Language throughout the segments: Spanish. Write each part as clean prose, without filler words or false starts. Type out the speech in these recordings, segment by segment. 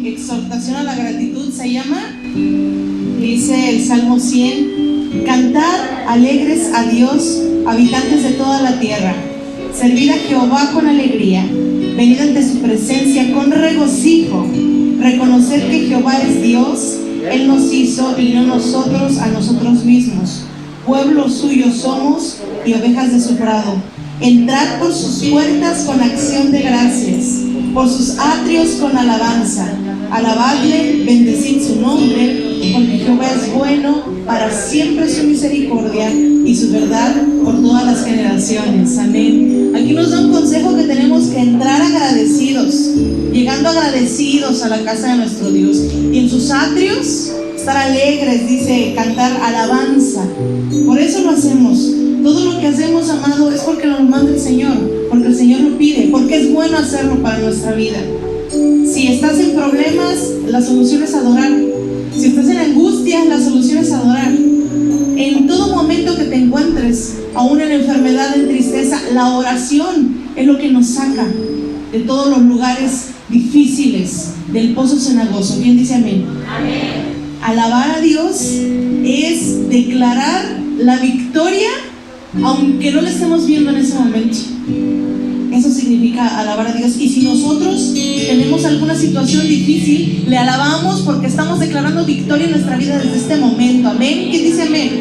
exhortación a la gratitud se llama, dice el Salmo 100, cantad alegres a Dios, habitantes de toda la tierra, servid a Jehová con alegría, venid ante su presencia con regocijo, reconocer que Jehová es Dios, Él nos hizo y no nosotros a nosotros mismos, pueblo suyo somos y ovejas de su prado. Entrad por sus puertas con acción de gracias, por sus atrios con alabanza. Alabadle, bendecid su nombre, porque Jehová es bueno, para siempre su misericordia y su verdad por todas las generaciones. Amén. Aquí nos da un consejo que tenemos que entrar agradecidos, llegando agradecidos a la casa de nuestro Dios. Y en sus atrios estar alegres, dice, cantar alabanza. Por eso lo hacemos. Todo lo que hacemos, amado, es porque nos manda el Señor, porque el Señor lo pide, porque es bueno hacerlo para nuestra vida. Si estás en problemas, la solución es adorar. Si estás en angustia, la solución es adorar. En todo momento que te encuentres, aún en enfermedad, en tristeza, la oración es lo que nos saca de todos los lugares difíciles, del pozo cenagoso. ¿Quién dice amén? Amén. Alabar a Dios es declarar la victoria, aunque no la estemos viendo en ese momento. Eso significa alabar a Dios. Y si nosotros tenemos alguna situación difícil, le alabamos porque estamos declarando victoria en nuestra vida desde este momento. Amén. ¿Quién dice amén?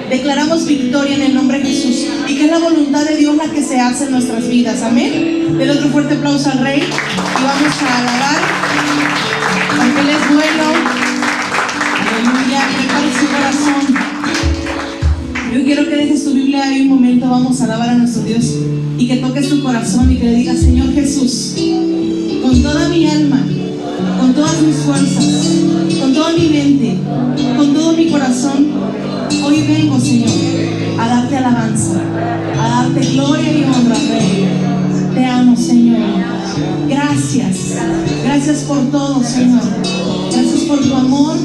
Declaramos victoria en el nombre de Jesús, y que es la voluntad de Dios la que se hace en nuestras vidas. Amén. Denle otro fuerte aplauso al Rey y vamos a alabar porque Él es bueno. Aleluya. Prepare su corazón. Yo quiero que dejes tu Biblia ahí un momento. Vamos a alabar a nuestro Dios y que toques tu corazón y que le digas: Señor Jesús, con toda mi alma, con todas mis fuerzas, con toda mi mente, con todo mi corazón, hoy vengo, Señor, a darte alabanza, a darte gloria y honra, Rey. Te amo, Señor. Gracias. Gracias por todo, Señor. Gracias por tu amor.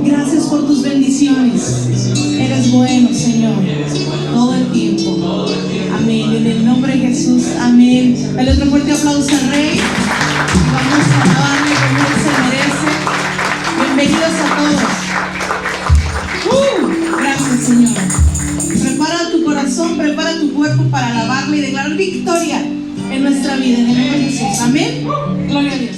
Gracias por tus bendiciones. Eres bueno, Señor, todo el tiempo. Amén. En el nombre de Jesús. Amén. Dale otro fuerte aplauso al Rey. Vamos a alabarle como Él se merece. Bienvenidos a todos. Gracias, Señor. Prepara tu corazón, prepara tu cuerpo para alabarle y declarar victoria en nuestra vida, en el nombre de Jesús. Amén. Gloria a Dios.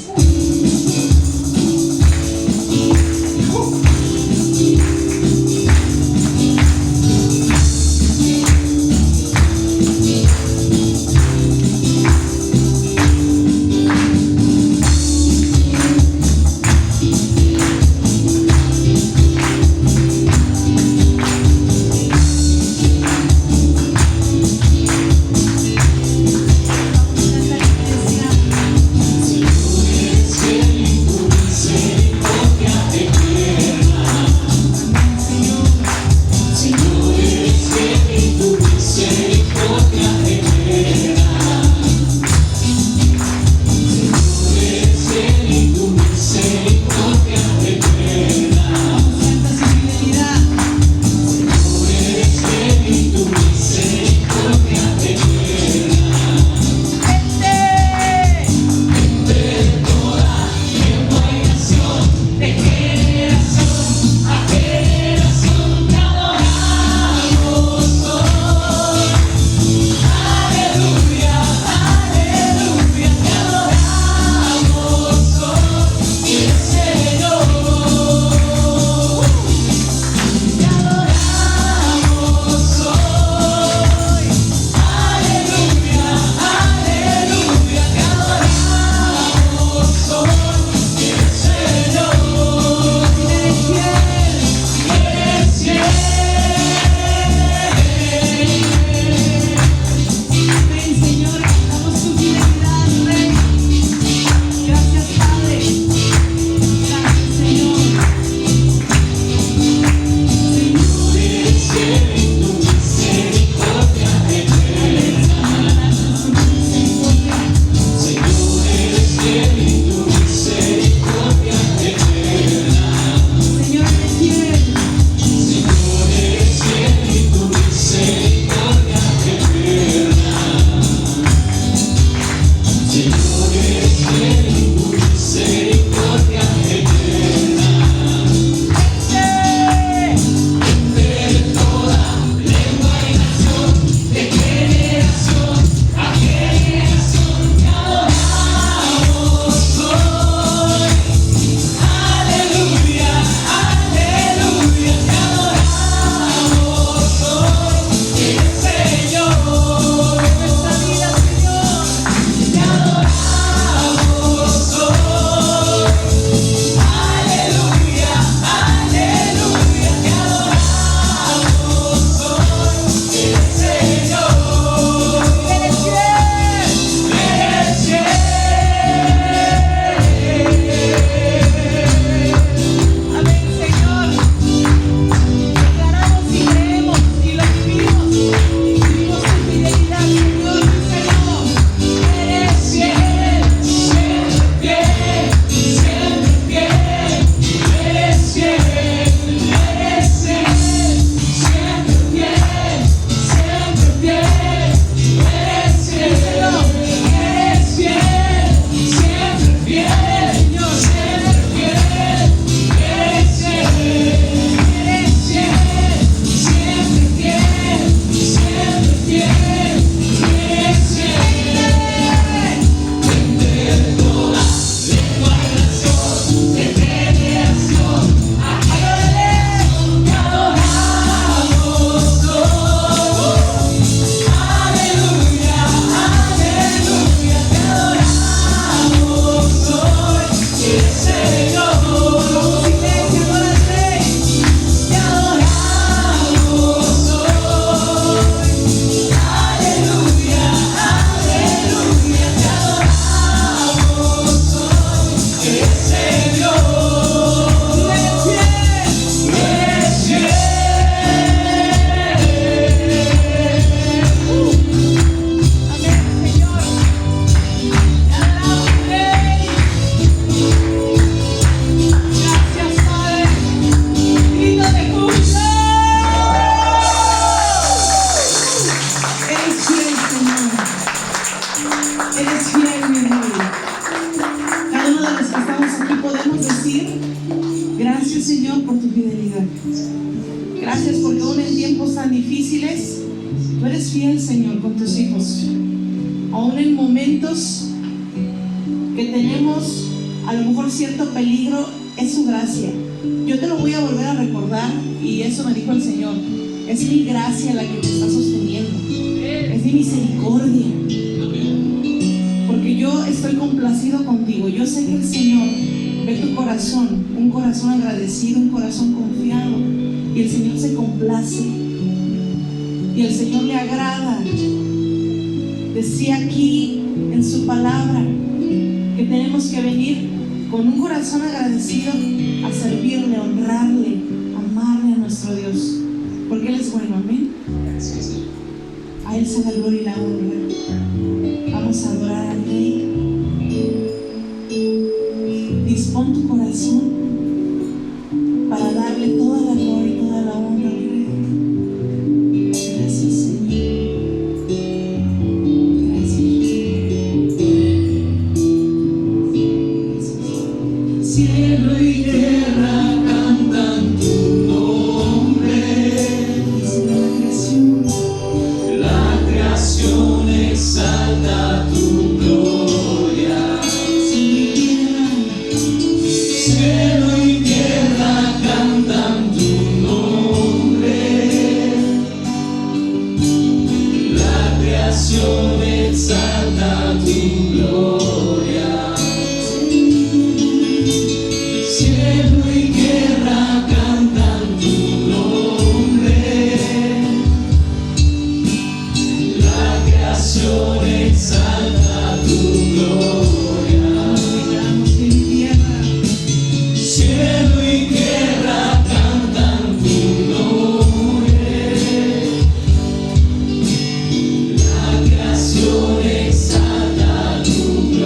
difíciles, tú eres fiel, Señor, con tus hijos. Aún en momentos que tenemos a lo mejor cierto peligro, es su gracia. Yo te lo voy a volver a recordar, y eso me dijo el Señor: es mi gracia la que te está sosteniendo, es mi misericordia, porque yo estoy complacido contigo. Yo sé que el Señor ve tu corazón, un corazón agradecido, un corazón confiado, y el Señor se complace, y el Señor le agrada. Decía aquí en su palabra que tenemos que venir con un corazón agradecido a servirle, a honrarle, a amarle a nuestro Dios, porque Él es bueno. Amén. A Él sea la gloria y la honra. Vamos a adorar al Rey. Dispón tu corazón para darle toda la gloria y toda la honra al Rey. Gracias, Señor. Cielo y tierra cantan tu nombre, la creación exalta tu gloria. Cielo y tierra cantan tu nombre, la creación exalta tu gloria. Cielo y tierra cantan tu nombre, la creación exalta tu gloria. Cielo y tierra cantan tu nombre, la creación exalta tu gloria.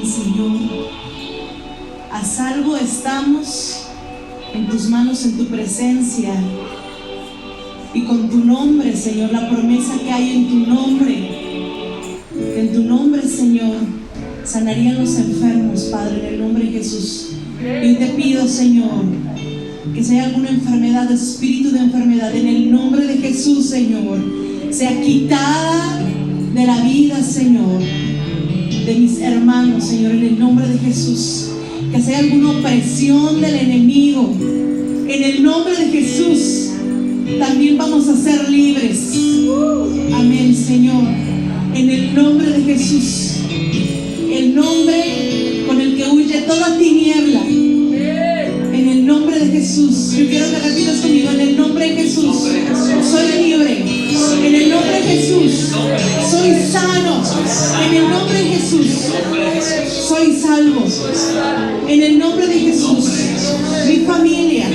Señor. A salvo estamos en tus manos, en tu presencia. Y con tu nombre, Señor, la promesa que hay en tu nombre. Que en tu nombre, Señor, sanarían los enfermos, Padre, en el nombre de Jesús. Yo te pido, Señor, que si hay alguna enfermedad, espíritu de enfermedad, en el nombre de Jesús, Señor, sea quitada de la vida, Señor, de mis hermanos, Señor, en el nombre de Jesús. Que si hay alguna opresión del enemigo, en el nombre de Jesús, también vamos a ser libres. Amén, Señor, en el nombre de Jesús, el nombre con el que huye toda tiniebla. En el nombre de Jesús, yo quiero que repitas conmigo, en el nombre de Jesús, soy libre. En el nombre de Jesús, soy sano. En el nombre de Jesús, soy salvo. En el nombre de Jesús, mi familia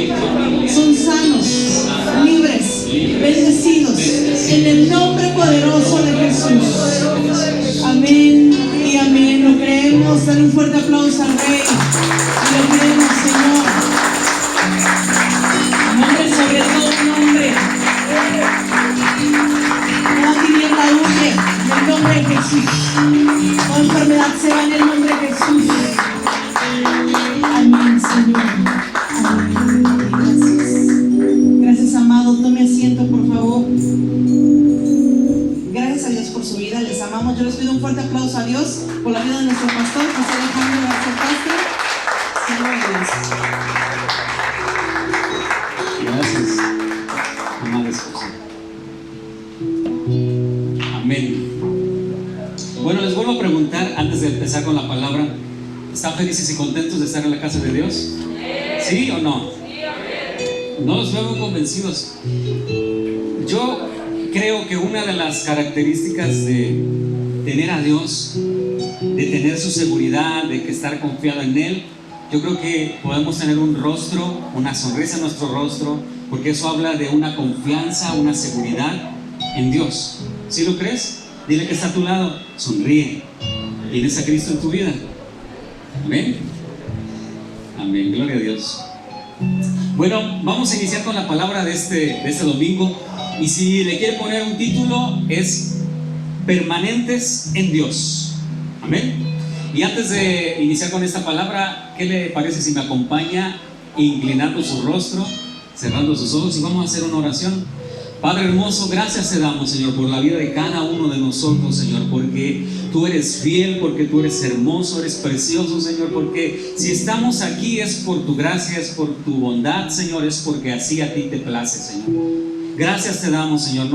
son sanos, libres, bendecidos. En el nombre poderoso de Jesús. Amén y amén. Lo creemos. Dale un fuerte aplauso al Rey. Lo creemos, Señor. Nombre sobre todo nombre. Toda tiniebla huye en el nombre de Jesús. Toda enfermedad se va en el nombre de Jesús. Amén, Señor. Amén. Gracias, amado. Tome asiento, por favor. Gracias a Dios por su vida. Les amamos. Yo les pido un fuerte aplauso a Dios por la vida de nuestro pastor, José Alejandro García Castro. Gracias, amada esposa. Amén. Bueno, les vuelvo a preguntar antes de empezar con la palabra: ¿están felices y contentos de estar en la casa de Dios? ¿Sí o no? No los veo muy convencidos. Yo creo que una de las características de tener a Dios, de tener su seguridad, de que estar confiado en Él, yo creo que podemos tener un rostro, una sonrisa en nuestro rostro, porque eso habla de una confianza, una seguridad en Dios. ¿Sí lo crees? Dile que está a tu lado, sonríe. ¿Tienes a Cristo en tu vida? Amén. Amén, gloria a Dios. Bueno, vamos a iniciar con la palabra de este domingo. Y si le quiere poner un título, es Permanentes en Dios. Amén. Y antes de iniciar con esta palabra, ¿qué le parece si me acompaña inclinando su rostro, cerrando sus ojos, y vamos a hacer una oración? Padre hermoso, gracias te damos, Señor, por la vida de cada uno de nosotros, Señor, porque tú eres fiel, porque tú eres hermoso, eres precioso, Señor, porque si estamos aquí es por tu gracia, es por tu bondad, Señor, es porque así a ti te place, Señor. Gracias te damos, Señor.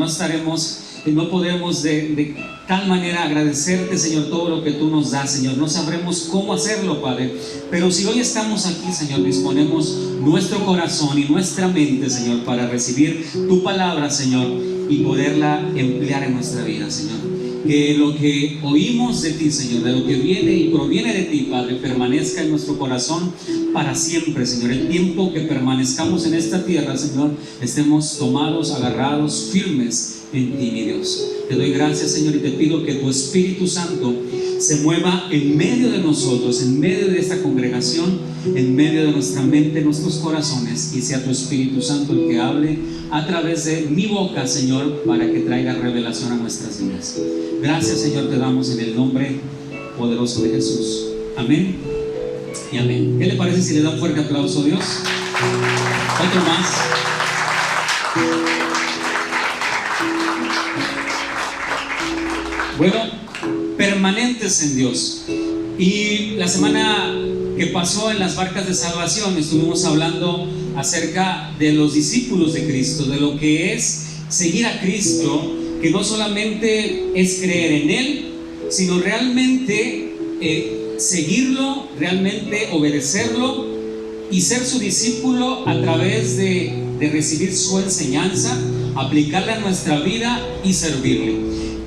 No podemos de tal manera agradecerte, Señor, todo lo que tú nos das, Señor. No sabremos cómo hacerlo, Padre. Pero si hoy estamos aquí, Señor, disponemos nuestro corazón y nuestra mente, Señor, para recibir tu palabra, Señor, y poderla emplear en nuestra vida, Señor. Que lo que oímos de ti, Señor, de lo que viene y proviene de ti, Padre, permanezca en nuestro corazón para siempre, Señor. El tiempo que permanezcamos en esta tierra, Señor, estemos tomados, agarrados, firmes en ti, mi Dios. Te doy gracias, Señor, y te pido que tu Espíritu Santo se mueva en medio de nosotros, en medio de esta congregación, en medio de nuestra mente, nuestros corazones, y sea tu Espíritu Santo el que hable a través de mi boca, Señor, para que traiga revelación a nuestras vidas. Gracias, Señor, te damos en el nombre poderoso de Jesús. Amén y amén. ¿Qué le parece si le da un fuerte aplauso a Dios? Otro más. Bueno, permanentes en Dios. Y la semana que pasó en las barcas de salvación estuvimos hablando acerca de los discípulos de Cristo, de lo que es seguir a Cristo, que no solamente es creer en Él, sino realmente seguirlo, realmente obedecerlo y ser su discípulo a través de recibir su enseñanza, aplicarla a nuestra vida y servirle.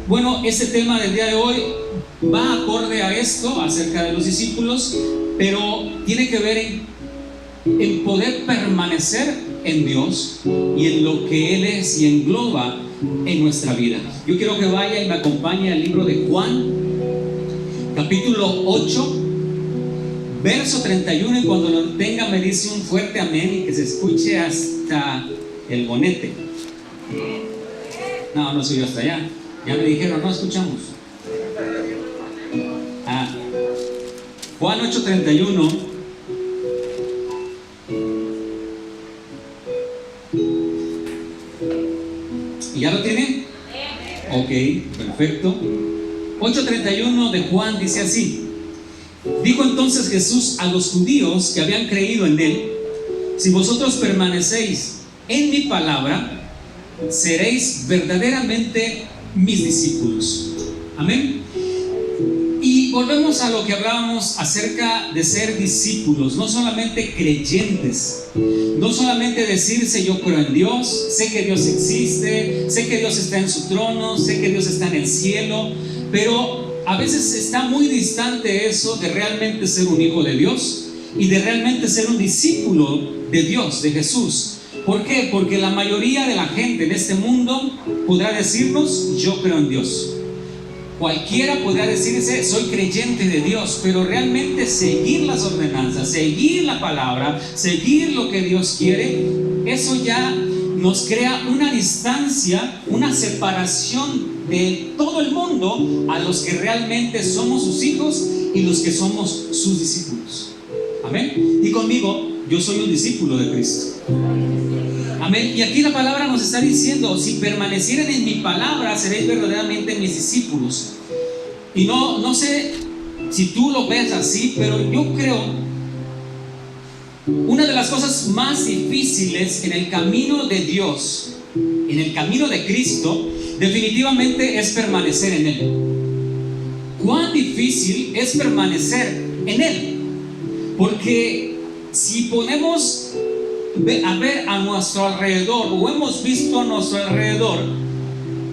Bueno, este tema del día de hoy va acorde a esto, acerca de los discípulos, pero tiene que ver en poder permanecer en Dios y en lo que Él es y engloba en nuestra vida. Yo quiero que vaya y me acompañe al libro de Juan, capítulo 8, verso 31, y cuando lo tenga me dice un fuerte amén y que se escuche hasta el bonete. No soy yo hasta allá. Ya me dijeron, no escuchamos. Juan 8:31. ¿Y ya lo tiene? Ok, perfecto. 8:31 de Juan dice así: dijo entonces Jesús a los judíos que habían creído en él: si vosotros permanecéis en mi palabra, seréis verdaderamente mis discípulos. Amén. Y volvemos a lo que hablábamos acerca de ser discípulos, no solamente creyentes, no solamente decirse yo creo en Dios, sé que Dios existe, sé que Dios está en su trono, sé que Dios está en el cielo, pero a veces está muy distante eso de realmente ser un hijo de Dios y de realmente ser un discípulo de Dios, de Jesús. ¿Por qué? Porque la mayoría de la gente en este mundo podrá decirnos yo creo en Dios. Cualquiera podrá decirse soy creyente de Dios, pero realmente seguir las ordenanzas, seguir la palabra, seguir lo que Dios quiere, eso ya nos crea una distancia, una separación de todo el mundo a los que realmente somos sus hijos y los que somos sus discípulos. Amén. Y conmigo, yo soy un discípulo de Cristo. Amén. Y aquí la palabra nos está diciendo: si permanecieren en mi palabra, seréis verdaderamente mis discípulos. Y no sé si tú lo ves así, pero yo creo una de las cosas más difíciles en el camino de Dios, en el camino de Cristo, definitivamente es permanecer en Él. ¿Cuán difícil es permanecer en Él? Porque si ponemos a ver a nuestro alrededor, o hemos visto a nuestro alrededor,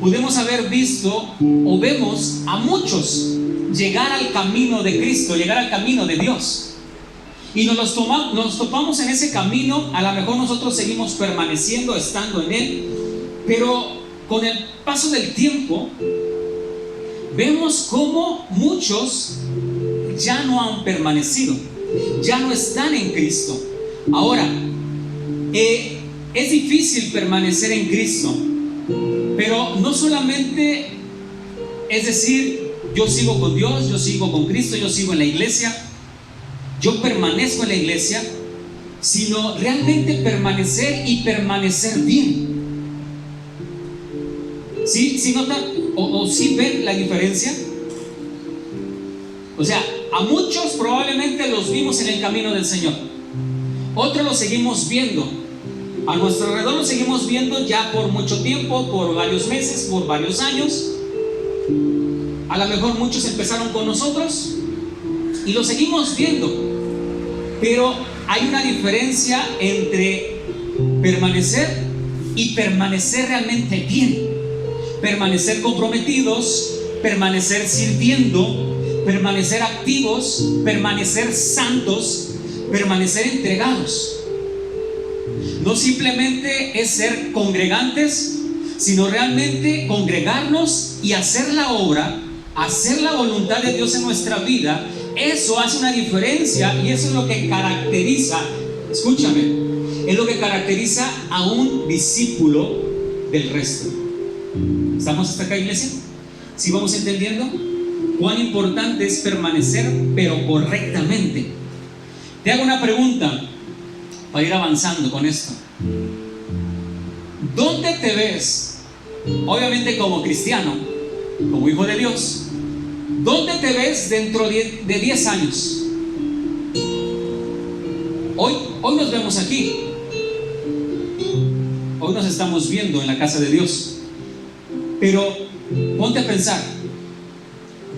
podemos haber visto o vemos a muchos llegar al camino de Cristo, llegar al camino de Dios, y nos topamos en ese camino. A lo mejor nosotros seguimos permaneciendo, estando en Él, pero con el paso del tiempo vemos cómo muchos ya no han permanecido, ya no están en Cristo. Ahora, es difícil permanecer en Cristo, pero no solamente es decir yo sigo con Dios, yo sigo con Cristo, yo sigo en la iglesia, yo permanezco en la iglesia, sino realmente permanecer y permanecer bien. ¿Sí notan o sí ven la diferencia? O sea, a muchos probablemente los vimos en el camino del Señor, otros los seguimos viendo, a nuestro alrededor los seguimos viendo ya por mucho tiempo, por varios meses, por varios años. A lo mejor muchos empezaron con nosotros y los seguimos viendo, pero hay una diferencia entre permanecer y permanecer realmente bien, permanecer comprometidos, permanecer sirviendo, permanecer activos, permanecer santos, permanecer entregados. No simplemente es ser congregantes, sino realmente congregarnos y hacer la obra, hacer la voluntad de Dios en nuestra vida. Eso hace una diferencia, y eso es lo que caracteriza, escúchame, es lo que caracteriza a un discípulo del resto. ¿Estamos hasta acá, iglesia? ¿Sí vamos entendiendo cuán importante es permanecer, pero correctamente? Te hago una pregunta para ir avanzando con esto. ¿Dónde te ves? Obviamente como cristiano, como hijo de Dios. ¿Dónde te ves dentro de 10 años? Hoy nos vemos aquí. Hoy nos estamos viendo en la casa de Dios. Pero ponte a pensar,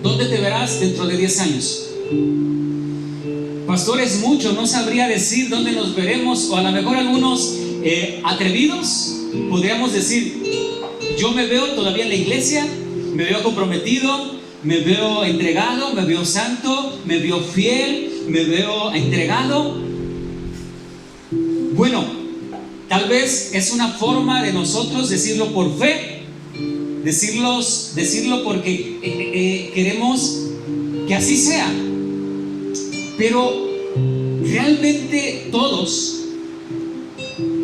¿dónde te verás dentro de 10 años? Pastor, es mucho, no sabría decir dónde nos veremos. O a lo mejor algunos atrevidos podríamos decir: yo me veo todavía en la iglesia, me veo comprometido, me veo entregado, me veo santo, me veo fiel, me veo entregado. Bueno, tal vez es una forma de nosotros decirlo por fe, decirlo porque queremos que así sea. Pero realmente todos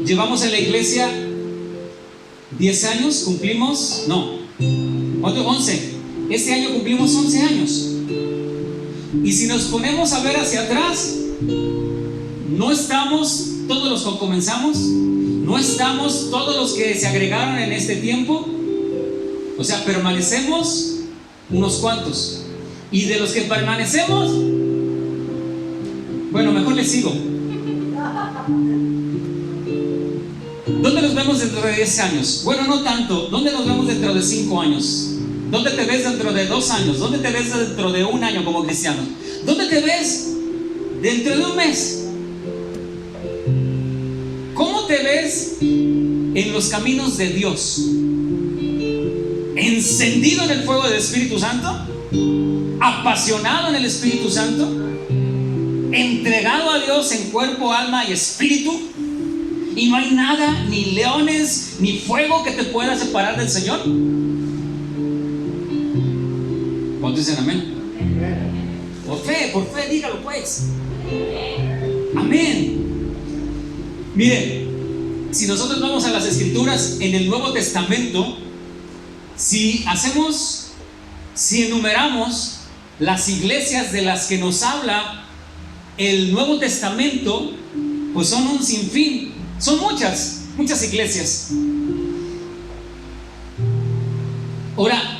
llevamos en la iglesia 10 años, cumplimos, no, 11. Este año cumplimos 11 años. Y si nos ponemos a ver hacia atrás, no estamos todos los que comenzamos, no estamos todos los que se agregaron en este tiempo. O sea, permanecemos unos cuantos. Y de los que permanecemos, bueno, mejor les sigo. ¿Dónde nos vemos dentro de 10 años? Bueno, no tanto. ¿Dónde nos vemos dentro de 5 años? ¿Dónde te ves dentro de 2 años? ¿Dónde te ves dentro de 1 año como cristiano? ¿Dónde te ves dentro de 1 mes? ¿Cómo te ves en los caminos de Dios? ¿Encendido en el fuego del Espíritu Santo? ¿Apasionado en el Espíritu Santo? ¿Entregado a Dios en cuerpo, alma y espíritu? Y no hay nada, ni leones, ni fuego que te pueda separar del Señor. ¿Cuántos dicen amén? Por fe, dígalo pues. Amén. Mire, si nosotros vamos a las Escrituras en el Nuevo Testamento, si enumeramos las iglesias de las que nos habla el Nuevo Testamento, pues son un sinfín, son muchas iglesias. Ahora,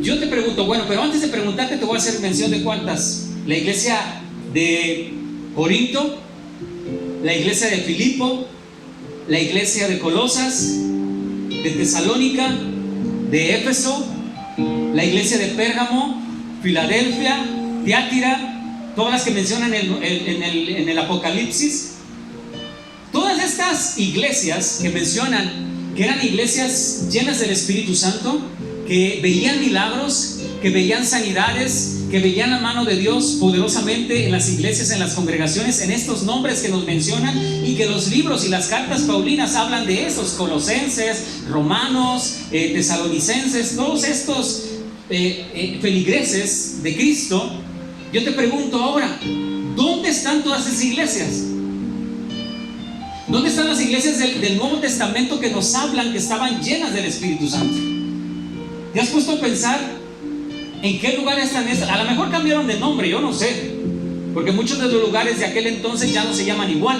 yo te pregunto, bueno, pero antes de preguntarte te voy a hacer mención de cuántas. La iglesia de Corinto, la iglesia de Filipo, la iglesia de Colosas, de Tesalónica, de Éfeso, la iglesia de Pérgamo, Filadelfia, Tiátira, todas las que mencionan en el Apocalipsis. Todas estas iglesias que mencionan, que eran iglesias llenas del Espíritu Santo, que veían milagros, que veían sanidades, que veían la mano de Dios poderosamente en las iglesias, en las congregaciones, en estos nombres que nos mencionan, y que los libros y las cartas paulinas hablan de esos: Colosenses, Romanos, Tesalonicenses, todos estos feligreses de Cristo. Yo te pregunto ahora, ¿dónde están todas esas iglesias? ¿Dónde están las iglesias del Nuevo Testamento que nos hablan que estaban llenas del Espíritu Santo? ¿Te has puesto a pensar en qué lugar están estas? A lo mejor cambiaron de nombre, yo no sé, porque muchos de los lugares de aquel entonces ya no se llaman igual.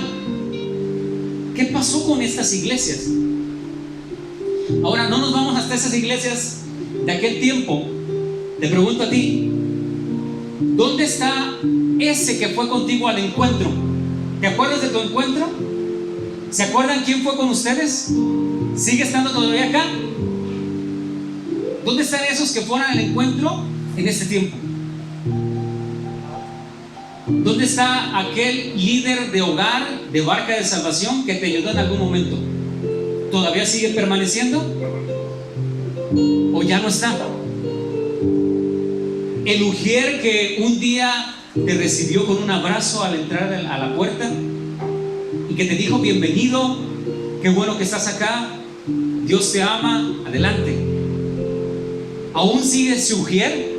¿Qué pasó con estas iglesias? Ahora, no nos vamos hasta esas iglesias de aquel tiempo. Te pregunto a ti, ¿dónde está ese que fue contigo al encuentro? ¿Te acuerdas de tu encuentro? ¿Se acuerdan quién fue con ustedes? ¿Sigue estando todavía acá? ¿Dónde están esos que fueron al encuentro en este tiempo? ¿Dónde está aquel líder de hogar, de barca de salvación, que te ayudó en algún momento? ¿Todavía sigue permaneciendo? ¿O ya no está? El ujier que un día te recibió con un abrazo al entrar a la puerta y que te dijo: bienvenido, qué bueno que estás acá, Dios te ama, adelante. ¿Aún sigue ese ujier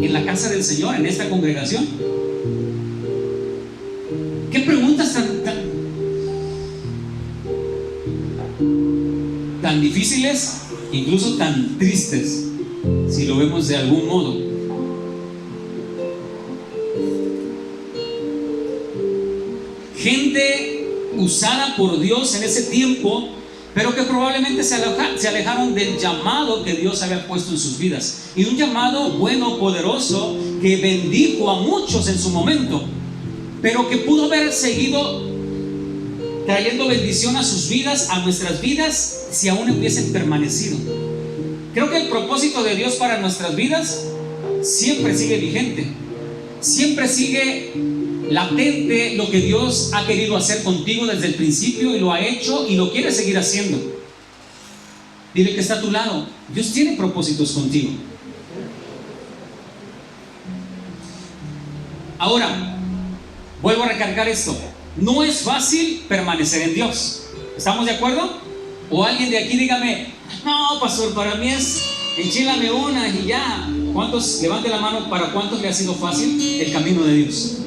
en la casa del Señor, en esta congregación? ¿Qué preguntas tan difíciles, incluso tan tristes, si lo vemos de algún modo? Gente usada por Dios en ese tiempo, pero que probablemente se alejaron del llamado que Dios había puesto en sus vidas. Y un llamado bueno, poderoso, que bendijo a muchos en su momento, pero que pudo haber seguido trayendo bendición a sus vidas, a nuestras vidas, si aún hubiesen permanecido. Creo que el propósito de Dios para nuestras vidas siempre sigue vigente, siempre sigue latente lo que Dios ha querido hacer contigo desde el principio, y lo ha hecho y lo quiere seguir haciendo. Dile que está a tu lado: Dios tiene propósitos contigo. Ahora, vuelvo a recargar esto: no es fácil permanecer en Dios. ¿Estamos de acuerdo? O alguien de aquí dígame: no, pastor, para mí es enchilame una y ya. ¿Cuántos? Levante la mano. ¿Para cuántos le ha sido fácil el camino de Dios?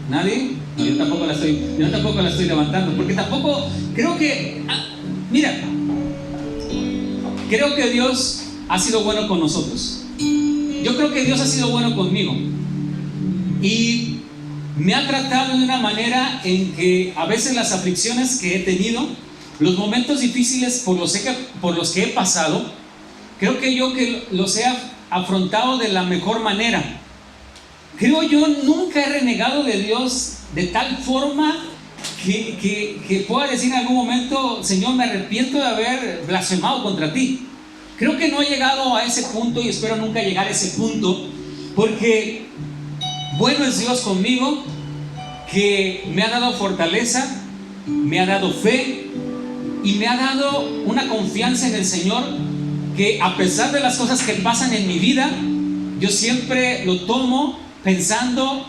¿Nadie? No, yo tampoco la estoy levantando, porque tampoco creo que, mira, creo que Dios ha sido bueno con nosotros. Yo creo que Dios ha sido bueno conmigo y me ha tratado de una manera en que a veces las aflicciones que he tenido, los momentos difíciles por los que he pasado, creo que los he afrontado de la mejor manera. Creo yo nunca he renegado de Dios de tal forma que pueda decir en algún momento: Señor, me arrepiento de haber blasfemado contra ti. Creo que no he llegado a ese punto y espero nunca llegar a ese punto, porque bueno es Dios conmigo, que me ha dado fortaleza, me ha dado fe y me ha dado una confianza en el Señor, que a pesar de las cosas que pasan en mi vida, yo siempre lo tomo pensando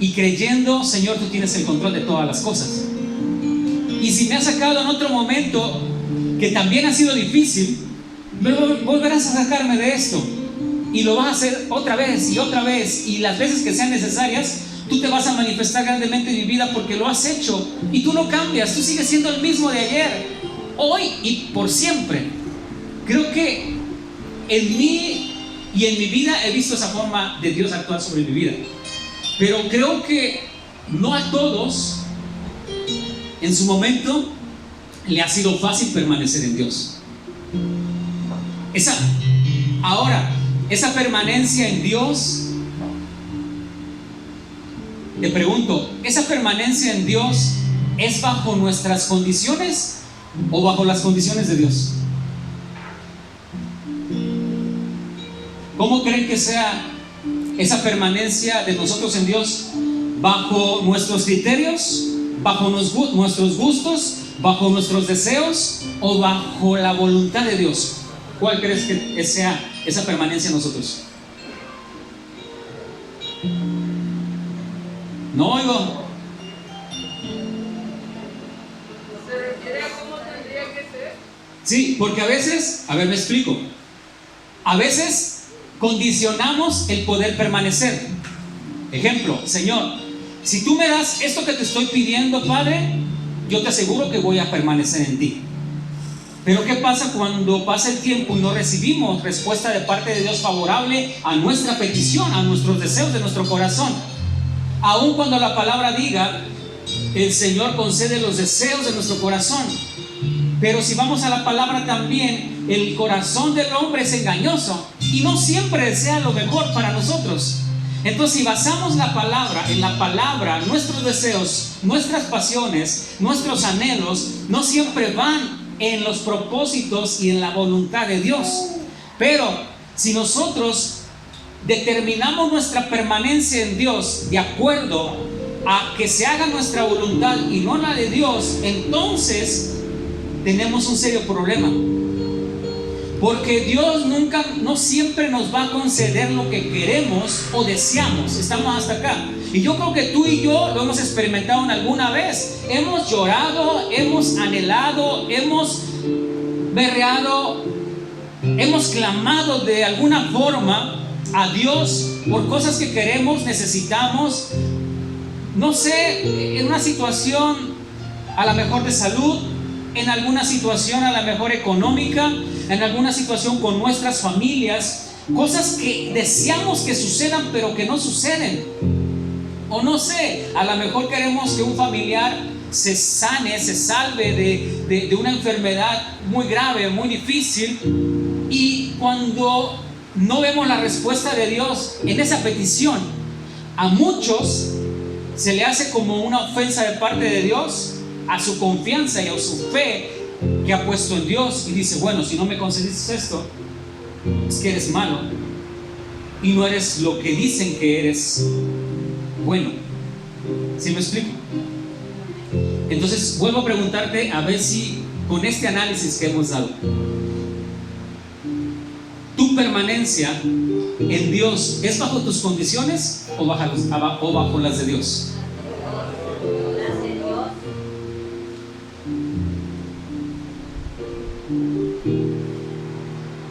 y creyendo: Señor, tú tienes el control de todas las cosas. Y si me has sacado en otro momento que también ha sido difícil, volverás a sacarme de esto y lo vas a hacer otra vez y las veces que sean necesarias. Tú te vas a manifestar grandemente en mi vida, porque lo has hecho y tú no cambias. Tú sigues siendo el mismo de ayer, hoy y por siempre. Creo que en mí y en mi vida he visto esa forma de Dios actuar sobre mi vida, pero creo que no a todos en su momento le ha sido fácil permanecer en Dios. Esa permanencia en Dios, te pregunto, ¿esa permanencia en Dios es bajo nuestras condiciones o bajo las condiciones de Dios? ¿Cómo creen que sea esa permanencia de nosotros en Dios? ¿Bajo nuestros criterios? ¿Bajo nuestros gustos? ¿Bajo nuestros deseos? ¿O bajo la voluntad de Dios? ¿Cuál crees que sea esa permanencia en nosotros? No oigo. ¿Se refiere a cómo tendría que ser? Sí, porque a veces, me explico. A veces condicionamos el poder permanecer. Ejemplo: Señor, si tú me das esto que te estoy pidiendo, Padre, yo te aseguro que voy a permanecer en ti. Pero ¿qué pasa cuando pasa el tiempo y no recibimos respuesta de parte de Dios favorable a nuestra petición, a nuestros deseos de nuestro corazón? Aun cuando la palabra diga: el Señor concede los deseos de nuestro corazón. Pero si vamos a la palabra también, el corazón del hombre es engañoso y no siempre desea lo mejor para nosotros. Entonces, si basamos la palabra en la palabra, nuestros deseos, nuestras pasiones, nuestros anhelos no siempre van en los propósitos y en la voluntad de Dios. Pero si nosotros determinamos nuestra permanencia en Dios de acuerdo a que se haga nuestra voluntad y no la de Dios, entonces tenemos un serio problema, porque Dios no siempre nos va a conceder lo que queremos o deseamos. Estamos hasta acá, y yo creo que tú y yo lo hemos experimentado en alguna vez. Hemos llorado, hemos anhelado, hemos berreado, hemos clamado de alguna forma a Dios por cosas que queremos, necesitamos. No sé, en una situación a lo mejor de salud, en alguna situación a lo mejor económica, en alguna situación con nuestras familias, cosas que deseamos que sucedan pero que no suceden. O no sé, a lo mejor queremos que un familiar se sane, se salve de una enfermedad muy grave, muy difícil, y cuando no vemos la respuesta de Dios en esa petición, a muchos se le hace como una ofensa de parte de Dios a su confianza y a su fe que ha puesto en Dios, y dice: bueno, si no me concediste esto, es que eres malo y no eres lo que dicen que eres bueno. ¿Sí me explico? Entonces vuelvo a preguntarte, a ver si con este análisis que hemos dado, tu permanencia en Dios es bajo tus condiciones o bajo las de Dios.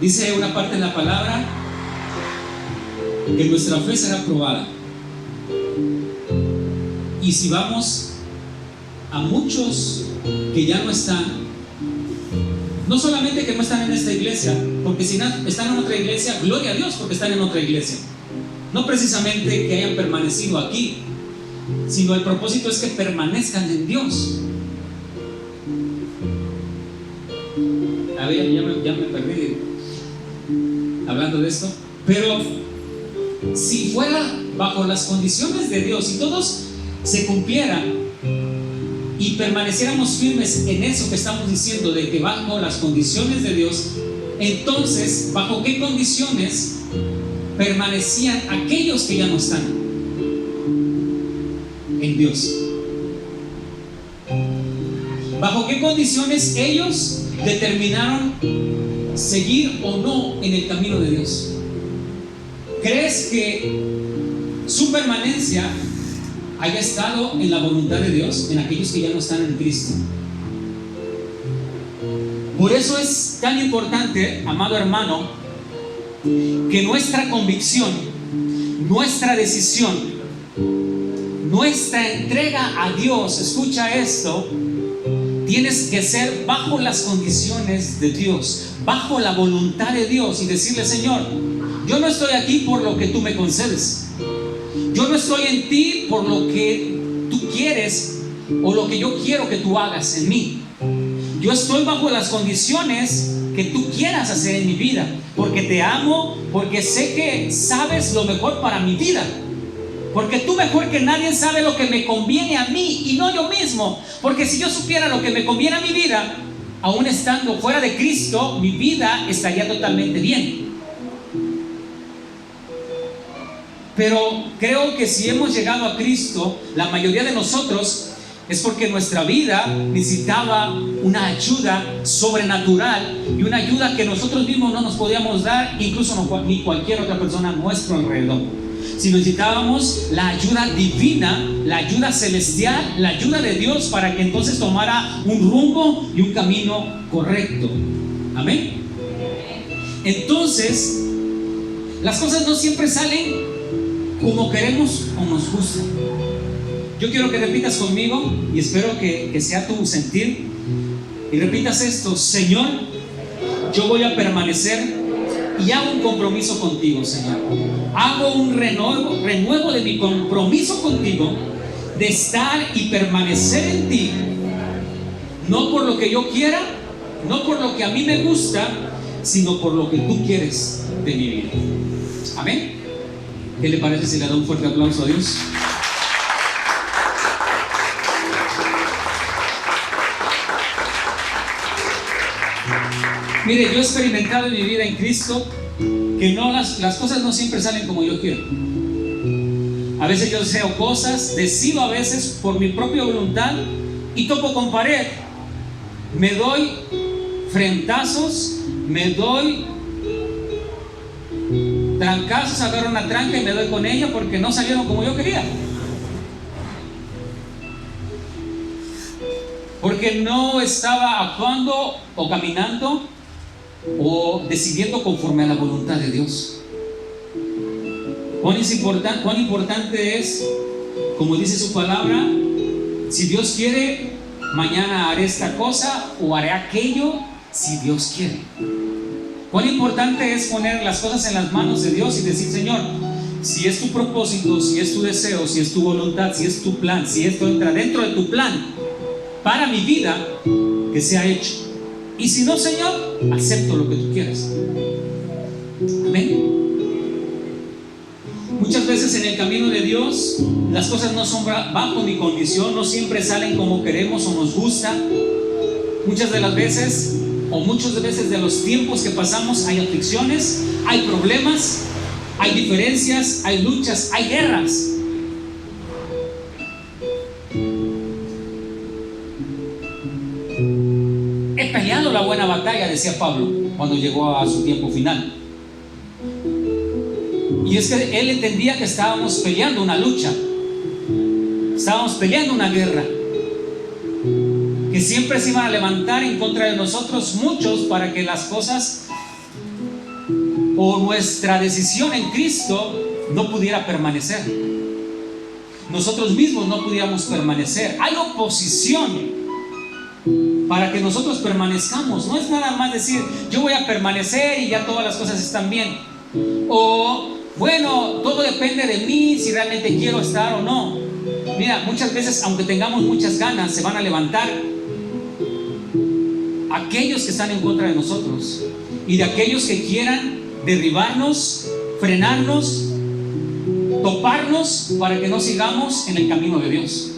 Dice una parte en la palabra que nuestra fe será probada. Y si vamos a muchos que ya no están, no solamente que no están en esta iglesia, porque si están en otra iglesia, gloria a Dios porque están en otra iglesia. No precisamente que hayan permanecido aquí, sino el propósito es que permanezcan en Dios. A ver, ya me perdí hablando de esto. Pero si fuera bajo las condiciones de Dios, si todos se cumplieran y permaneciéramos firmes en eso que estamos diciendo, de que bajo las condiciones de Dios, entonces, ¿bajo qué condiciones permanecían aquellos que ya no están en Dios? ¿Bajo qué condiciones ellos determinaron seguir o no en el camino de Dios? ¿Crees que su permanencia haya estado en la voluntad de Dios, en aquellos que ya no están en Cristo? Por eso es tan importante, amado hermano, que nuestra convicción, nuestra decisión, nuestra entrega a Dios, escucha esto, tienes que ser bajo las condiciones de Dios, bajo la voluntad de Dios, y decirle: Señor, yo no estoy aquí por lo que tú me concedes, yo no estoy en ti por lo que tú quieres o lo que yo quiero que tú hagas en mí. Yo estoy bajo las condiciones que tú quieras hacer en mi vida, porque te amo, porque sé que sabes lo mejor para mi vida, porque tú mejor que nadie sabes lo que me conviene a mí y no yo mismo. Porque si yo supiera lo que me conviene a mi vida, aún estando fuera de Cristo, mi vida estaría totalmente bien. Pero creo que si hemos llegado a Cristo, la mayoría de nosotros, es porque nuestra vida necesitaba una ayuda sobrenatural, y una ayuda que nosotros mismos no nos podíamos dar, incluso ni cualquier otra persona a nuestro alrededor. Si necesitábamos la ayuda divina, la ayuda celestial, la ayuda de Dios, para que entonces tomara un rumbo y un camino correcto. Amén. Entonces, las cosas no siempre salen como queremos o nos gusta. Yo quiero que repitas conmigo, y espero que sea tu sentir, y repitas esto: Señor, yo voy a permanecer y hago un compromiso contigo, Señor. Hago un renuevo de mi compromiso contigo, de estar y permanecer en ti, no por lo que yo quiera, no por lo que a mí me gusta, sino por lo que tú quieres de mi vida. Amén. ¿Qué le parece si le da un fuerte aplauso a Dios? Mire, yo he experimentado en mi vida en Cristo que las cosas no siempre salen como yo quiero. A veces yo deseo cosas, decido a veces por mi propia voluntad y topo con pared. Me doy frentazos, me doy trancazos, agarro una tranca y me doy con ella porque no salieron como yo quería. Porque no estaba actuando o caminando o decidiendo conforme a la voluntad de Dios. Cuán importante es, como dice su palabra, si Dios quiere, mañana haré esta cosa o haré aquello, si Dios quiere. Cuán importante es poner las cosas en las manos de Dios y decir: Señor, si es tu propósito, si es tu deseo, si es tu voluntad, si es tu plan, si esto entra dentro de tu plan para mi vida, que sea hecho. Y si no, Señor, acepto lo que tú quieras. Amén. Muchas veces en el camino de Dios, las cosas no son bajo mi condición, no siempre salen como queremos o nos gusta. Muchas de las veces, o muchas veces de los tiempos que pasamos, hay aflicciones, hay problemas, hay diferencias, hay luchas, hay guerras. He peleado la buena batalla, decía Pablo cuando llegó a su tiempo final. Y es que él entendía que estábamos peleando una lucha, estábamos peleando una guerra, que siempre se iban a levantar en contra de nosotros muchos para que las cosas o nuestra decisión en Cristo no pudiera permanecer. nosotros mismos no pudiéramos permanecer. Hay oposición para que nosotros permanezcamos. No es nada más decir, yo voy a permanecer y ya todas las cosas están bien. O, bueno, todo depende de mí si realmente quiero estar o no. Mira, muchas veces, aunque tengamos muchas ganas, se van a levantar aquellos que están en contra de nosotros y de aquellos que quieran derribarnos, frenarnos, toparnos para que no sigamos en el camino de Dios,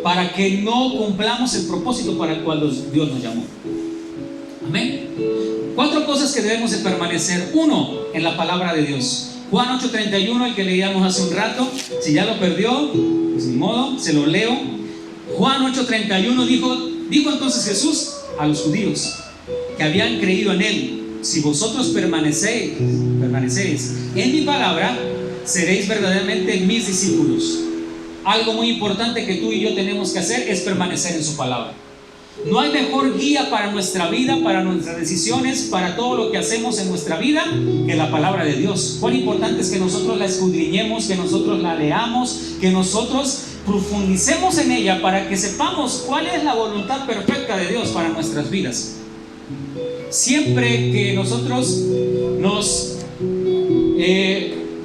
para que no cumplamos el propósito para el cual Dios nos llamó. Amén. 4 cosas que debemos de permanecer. 1, en la palabra de Dios. Juan 8:31, el que leíamos hace un rato. Si ya lo perdió, pues ni modo, se lo leo. Juan 8:31 dijo entonces Jesús a los judíos que habían creído en él: si vosotros permanecéis en mi palabra, seréis verdaderamente mis discípulos. Algo muy importante que tú y yo tenemos que hacer es permanecer en su palabra. No hay mejor guía para nuestra vida, para nuestras decisiones, para todo lo que hacemos en nuestra vida que la palabra de Dios. Cuán importante es que nosotros la escudriñemos, que nosotros la leamos, que nosotros profundicemos en ella para que sepamos cuál es la voluntad perfecta de Dios para nuestras vidas. Siempre que nosotros nos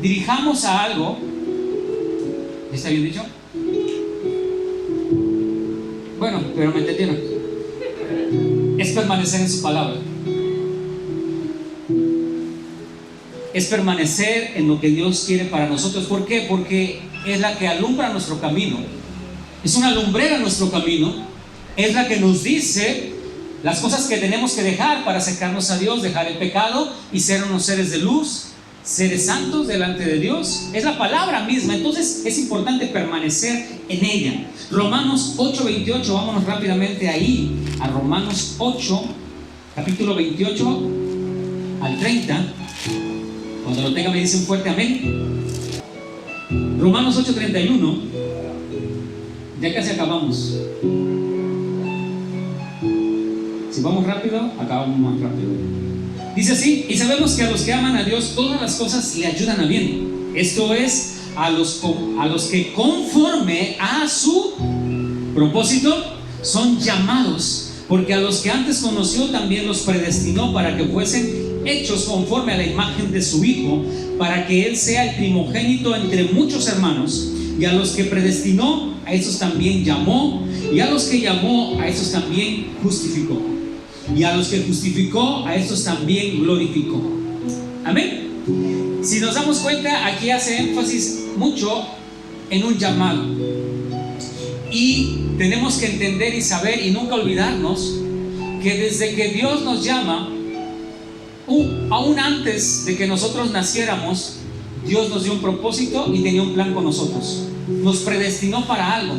dirijamos a algo, ¿está bien dicho? Bueno, pero me entendieron. Es permanecer en su palabra. Es permanecer en lo que Dios quiere para nosotros. ¿Por qué? Porque es la que alumbra nuestro camino. Es una lumbrera nuestro camino. Es la que nos dice las cosas que tenemos que dejar para acercarnos a Dios, dejar el pecado y ser unos seres de luz, seres santos delante de Dios. Es la palabra misma. Entonces es importante permanecer en ella. Romanos 8:28, vámonos rápidamente ahí a Romanos 8, capítulo 28 al 30. Cuando lo tenga me dice un fuerte amén. Romanos 8:31. Ya casi acabamos. Si vamos rápido, acabamos más rápido. Dice así: y sabemos que a los que aman a Dios todas las cosas le ayudan a bien. Esto es, a los que conforme a su propósito son llamados. Porque a los que antes conoció también los predestinó para que fuesen hechos conforme a la imagen de su Hijo, para que Él sea el primogénito entre muchos hermanos. Y a los que predestinó, a esos también llamó. Y a los que llamó, a esos también justificó. Y a los que justificó, a estos también glorificó. Amén. Si nos damos cuenta, aquí hace énfasis mucho en un llamado. Y tenemos que entender y saber y nunca olvidarnos que desde que Dios nos llama, aún antes de que nosotros naciéramos, Dios nos dio un propósito y tenía un plan con nosotros. Nos predestinó para algo.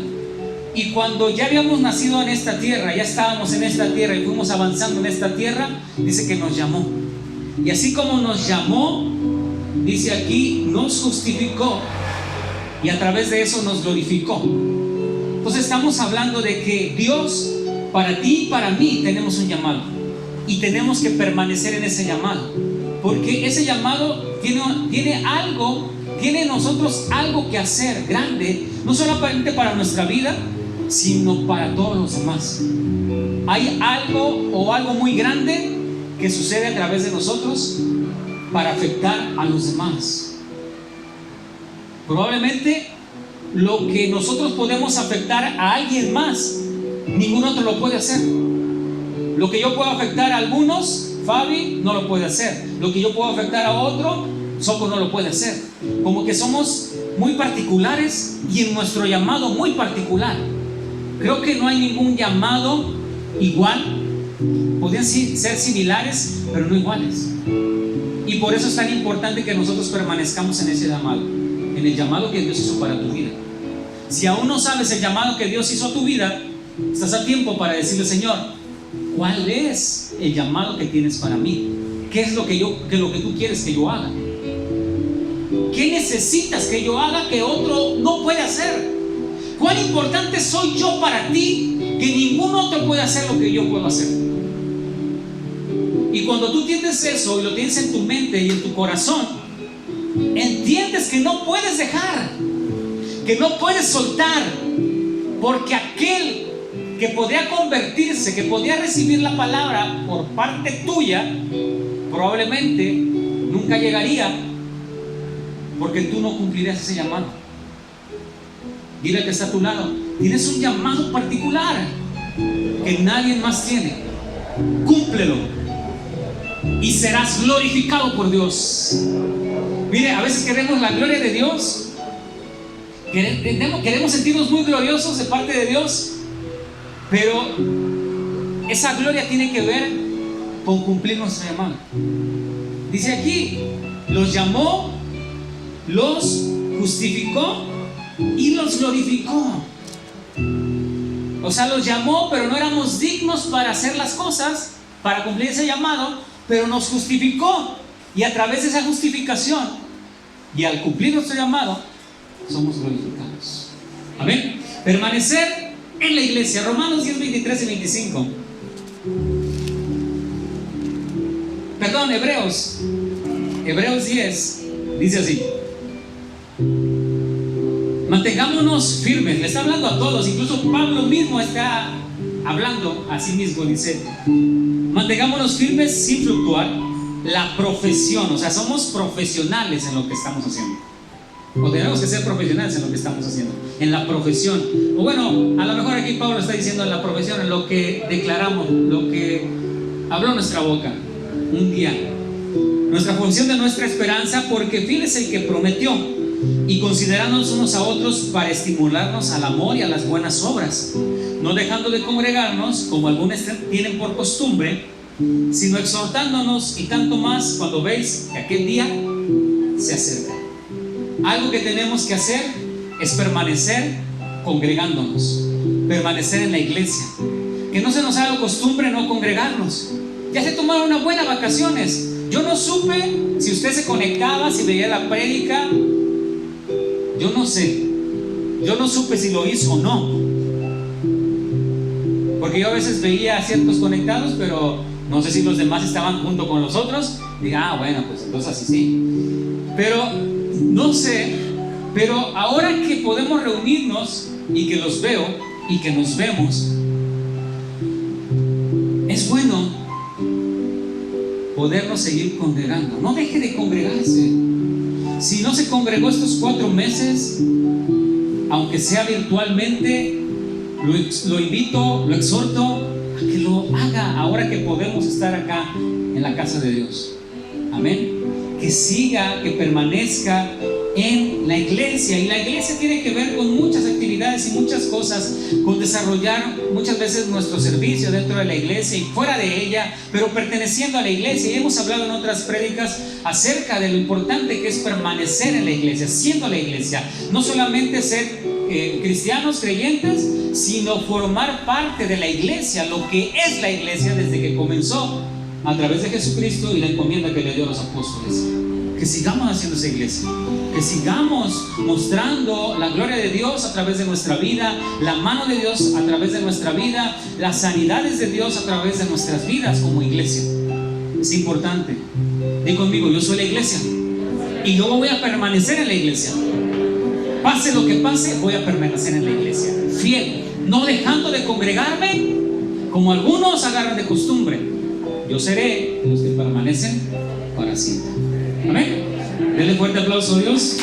Y cuando ya habíamos nacido en esta tierra, ya estábamos en esta tierra y fuimos avanzando en esta tierra, dice que nos llamó. Y así como nos llamó, dice aquí, nos justificó y a través de eso nos glorificó. Entonces estamos hablando de que Dios, para ti y para mí, tenemos un llamado. Y tenemos que permanecer en ese llamado. Porque ese llamado tiene en nosotros algo que hacer grande, no solamente para nuestra vida, sino para todos los demás. Hay algo muy grande que sucede a través de nosotros para afectar a los demás. Probablemente lo que nosotros podemos afectar a alguien más, ningún otro lo puede hacer. Lo que yo puedo afectar a algunos, Fabi no lo puede hacer. Lo que yo puedo afectar a otro, Soco no lo puede hacer. Como que somos muy particulares y en nuestro llamado muy particular. Creo que no hay ningún llamado igual. Podrían ser similares, pero no iguales. Y por eso es tan importante que nosotros permanezcamos en ese llamado, en el llamado que Dios hizo para tu vida. Si aún no sabes el llamado que Dios hizo a tu vida, estás a tiempo para decirle: Señor, ¿cuál es el llamado que tienes para mí? ¿Qué es lo que tú quieres que yo haga? ¿Qué necesitas que yo haga que otro no puede hacer? ¿Cuán importante soy yo para ti que ningún otro puede hacer lo que yo puedo hacer? Y cuando tú entiendes eso y lo tienes en tu mente y en tu corazón, entiendes que no puedes dejar que no puedes soltar, porque aquel que podría convertirse, que podría recibir la palabra por parte tuya, probablemente nunca llegaría, porque tú no cumplirías ese llamado. Dile al que está a tu lado: tienes un llamado particular que nadie más tiene. Cúmplelo y serás glorificado por Dios. Mire, a veces queremos la gloria de Dios, queremos sentirnos muy gloriosos de parte de Dios, pero esa gloria tiene que ver con cumplir nuestro llamado. Dice aquí: los llamó, los justificó y los glorificó. O sea, los llamó, pero no éramos dignos para hacer las cosas, para cumplir ese llamado, pero nos justificó, y a través de esa justificación y al cumplir nuestro llamado somos glorificados. Amén. Permanecer en la iglesia. Romanos 10, 23 y 25. Perdón, Hebreos 10 dice así: mantengámonos firmes. Le está hablando a todos, incluso Pablo mismo está hablando a sí mismo. Dice: mantengámonos firmes sin fluctuar la profesión. O sea, somos profesionales en lo que estamos haciendo, o tenemos que ser profesionales en lo que estamos haciendo, en la profesión. O bueno, a lo mejor aquí Pablo está diciendo en la profesión, en lo que declaramos, lo que habló nuestra boca un día, nuestra función de nuestra esperanza, porque fiel es el que prometió, y considerándonos unos a otros para estimularnos al amor y a las buenas obras, no dejando de congregarnos como algunos tienen por costumbre, sino exhortándonos, y tanto más cuando veis que aquel día se acerca. Algo que tenemos que hacer es permanecer congregándonos, permanecer en la iglesia, que no se nos haga costumbre no congregarnos. Ya se tomaron unas buenas vacaciones. Yo no supe si usted se conectaba, si veía la prédica. Yo no sé, yo no supe si lo hizo o no, porque yo a veces veía a ciertos conectados, pero no sé si los demás estaban junto con los otros. Diga, bueno, pues entonces así sí. Pero no sé, pero ahora que podemos reunirnos y que los veo y que nos vemos, es bueno podernos seguir congregando. No deje de congregarse. Si no se congregó estos 4 meses, aunque sea virtualmente, lo invito, lo exhorto a que lo haga ahora que podemos estar acá en la casa de Dios. Amén. Que siga, que permanezca en la iglesia. Y la iglesia tiene que ver con muchas actividades y muchas cosas, con desarrollar muchas veces nuestro servicio dentro de la iglesia y fuera de ella, pero perteneciendo a la iglesia. Y hemos hablado en otras prédicas acerca de lo importante que es permanecer en la iglesia, siendo la iglesia, no solamente ser cristianos, creyentes, sino formar parte de la iglesia, lo que es la iglesia desde que comenzó a través de Jesucristo y la encomienda que le dio a los apóstoles. Que sigamos haciendo esa iglesia, que sigamos mostrando la gloria de Dios a través de nuestra vida, la mano de Dios a través de nuestra vida, las sanidades de Dios a través de nuestras vidas como iglesia. Es importante. Di conmigo: yo soy la iglesia y yo voy a permanecer en la iglesia. Pase lo que pase, voy a permanecer en la iglesia, fiel, no dejando de congregarme como algunos agarran de costumbre. Yo seré de los que permanecen para siempre. Amén. Denle fuerte aplauso a Dios.